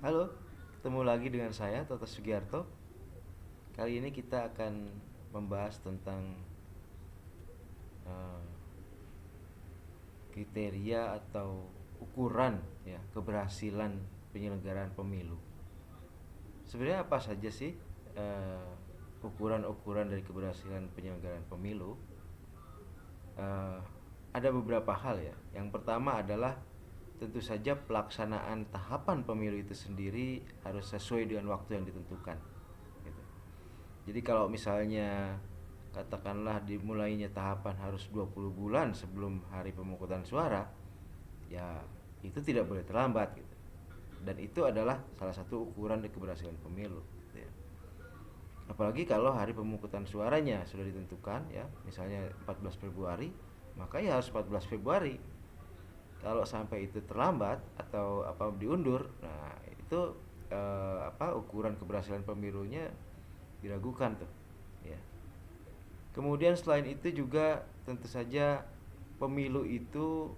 Halo, ketemu lagi dengan saya Toto Sugiarto. Kali ini kita akan membahas tentang eh, kriteria atau ukuran ya keberhasilan penyelenggaraan pemilu. Sebenarnya apa saja sih ukuran-ukuran dari keberhasilan penyelenggaraan pemilu? Eh, ada beberapa hal ya. Yang pertama adalah tentu saja pelaksanaan tahapan pemilu itu sendiri harus sesuai dengan waktu yang ditentukan. Gitu. Jadi kalau misalnya katakanlah dimulainya tahapan harus 20 bulan sebelum hari pemungutan suara, ya itu tidak boleh terlambat gitu. Dan itu adalah salah satu ukuran dari keberhasilan pemilu gitu ya. Apalagi kalau hari pemungutan suaranya sudah ditentukan ya, misalnya 14 Februari, maka ya harus 14 Februari. Kalau sampai itu terlambat atau apa diundur, nah itu ukuran keberhasilan pemilunya diragukan tuh ya. Kemudian selain itu juga tentu saja pemilu itu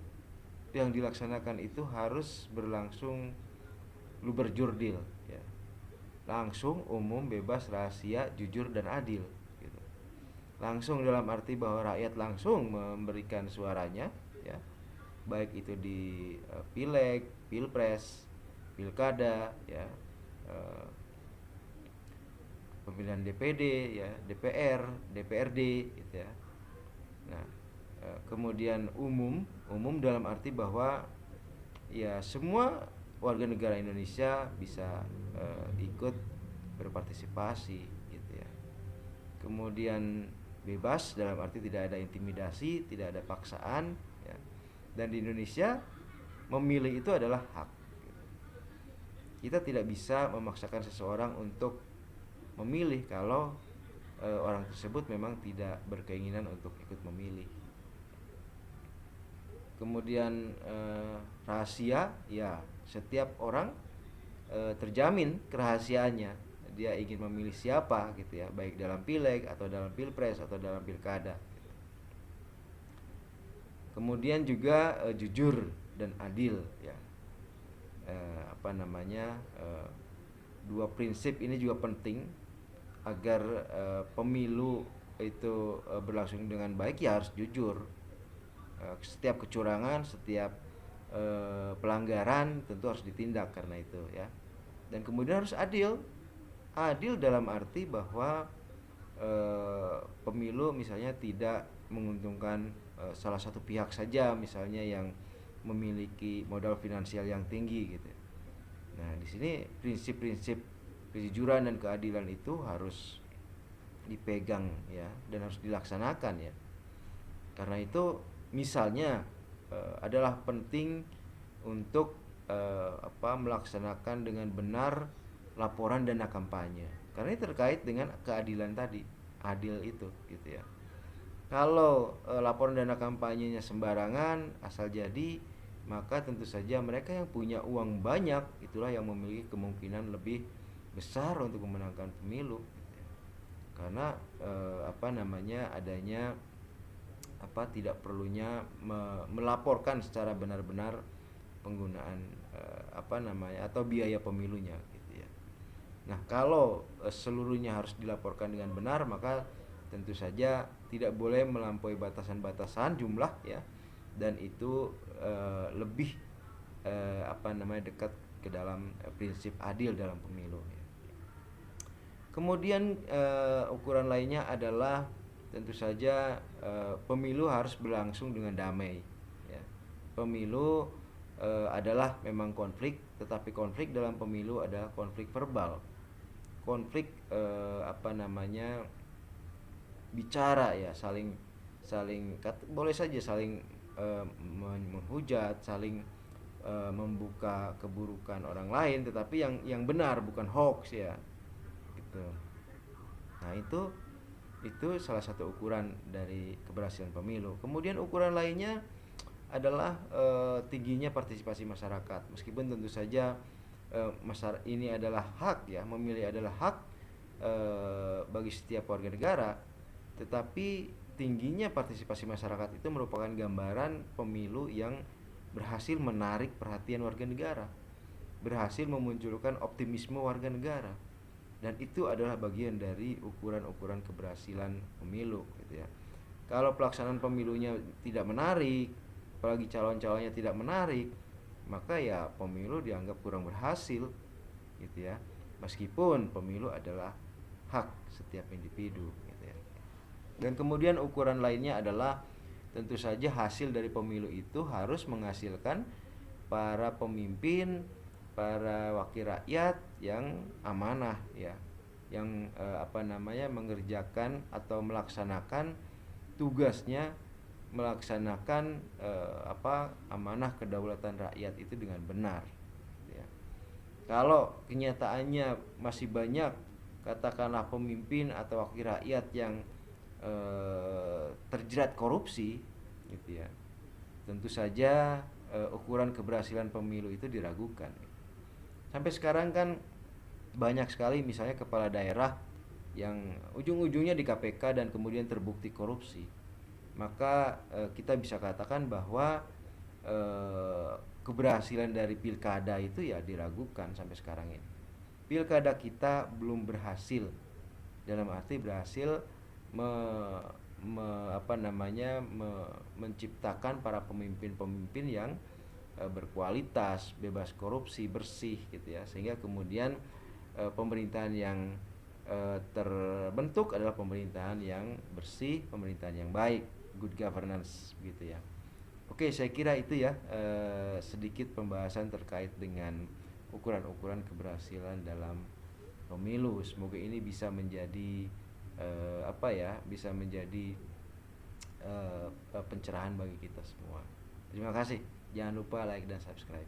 yang dilaksanakan itu harus berlangsung luber jurdil ya. Langsung, umum, bebas, rahasia, jujur dan adil gitu. Langsung dalam arti bahwa rakyat langsung memberikan suaranya ya. Baik itu di pileg, pilpres, pilkada ya. eh, Pemilihan DPD ya, DPR, DPRD gitu ya. Nah, kemudian umum dalam arti bahwa ya semua warga negara Indonesia bisa ikut berpartisipasi gitu ya. Kemudian bebas dalam arti tidak ada intimidasi, tidak ada paksaan ya. Dan di Indonesia memilih itu adalah hak. Kita tidak bisa memaksakan seseorang untuk memilih kalau orang tersebut memang tidak berkeinginan untuk ikut memilih. Kemudian rahasia ya, setiap orang terjamin kerahasiaannya, dia ingin memilih siapa gitu ya, baik dalam pileg atau dalam pilpres atau dalam pilkada. Kemudian juga jujur dan adil ya. Apa namanya dua prinsip ini juga penting agar pemilu itu berlangsung dengan baik, ya harus jujur. Setiap kecurangan, setiap pelanggaran tentu harus ditindak karena itu ya. Dan kemudian harus adil. Adil dalam arti bahwa pemilu misalnya tidak menguntungkan salah satu pihak saja, misalnya yang memiliki modal finansial yang tinggi gitu. Nah, di sini prinsip-prinsip kejujuran dan keadilan itu harus dipegang ya, dan harus dilaksanakan ya. Karena itu misalnya adalah penting untuk melaksanakan dengan benar laporan dana kampanye. Karena ini terkait dengan keadilan tadi, adil itu gitu ya. Kalau laporan dana kampanyenya sembarangan, asal jadi, maka tentu saja mereka yang punya uang banyak itulah yang memiliki kemungkinan lebih besar untuk memenangkan pemilu. Karena adanya tidak perlunya melaporkan secara benar-benar penggunaan atau biaya pemilunya gitu ya. Nah, kalau seluruhnya harus dilaporkan dengan benar, maka tentu saja tidak boleh melampaui batasan-batasan jumlah ya, dan itu lebih dekat ke dalam prinsip adil dalam pemilu ya. Kemudian ukuran lainnya adalah tentu saja pemilu harus berlangsung dengan damai ya. Pemilu adalah memang konflik, tetapi konflik dalam pemilu adalah konflik verbal. Konflik bicara ya, saling saling boleh saja saling menghujat, saling membuka keburukan orang lain, tetapi yang benar, bukan hoax ya gitu. Nah, itu salah satu ukuran dari keberhasilan pemilu. Kemudian ukuran lainnya adalah tingginya partisipasi masyarakat. Meskipun tentu saja ini adalah hak ya, memilih adalah hak bagi setiap warga negara, tetapi tingginya partisipasi masyarakat itu merupakan gambaran pemilu yang berhasil menarik perhatian warga negara. berhasil memunculkan optimisme warga negara, dan itu adalah bagian dari ukuran-ukuran keberhasilan pemilu gitu ya. Kalau pelaksanaan pemilunya tidak menarik, apalagi calon-calonnya tidak menarik, maka ya pemilu dianggap kurang berhasil gitu ya. Meskipun pemilu adalah hak setiap individu gitu ya. Dan kemudian ukuran lainnya adalah tentu saja hasil dari pemilu itu harus menghasilkan para pemimpin, para wakil rakyat yang amanah ya, yang mengerjakan atau melaksanakan tugasnya, melaksanakan amanah kedaulatan rakyat itu dengan benar ya. Kalau kenyataannya masih banyak katakanlah pemimpin atau wakil rakyat yang terjerat korupsi gitu ya, tentu saja ukuran keberhasilan pemilu itu diragukan. Sampai sekarang kan banyak sekali misalnya kepala daerah yang ujung-ujungnya di KPK dan kemudian terbukti korupsi. Maka kita bisa katakan bahwa keberhasilan dari pilkada itu ya diragukan sampai sekarang ini. Pilkada kita belum berhasil, dalam arti berhasil menciptakan para pemimpin-pemimpin yang berkualitas, bebas korupsi, bersih gitu ya, sehingga kemudian pemerintahan yang terbentuk adalah pemerintahan yang bersih, pemerintahan yang baik, good governance gitu ya. Oke, saya kira itu ya sedikit pembahasan terkait dengan ukuran-ukuran keberhasilan dalam pemilu. Semoga ini bisa menjadi bisa menjadi pencerahan bagi kita semua. Terima kasih. Jangan lupa like dan subscribe.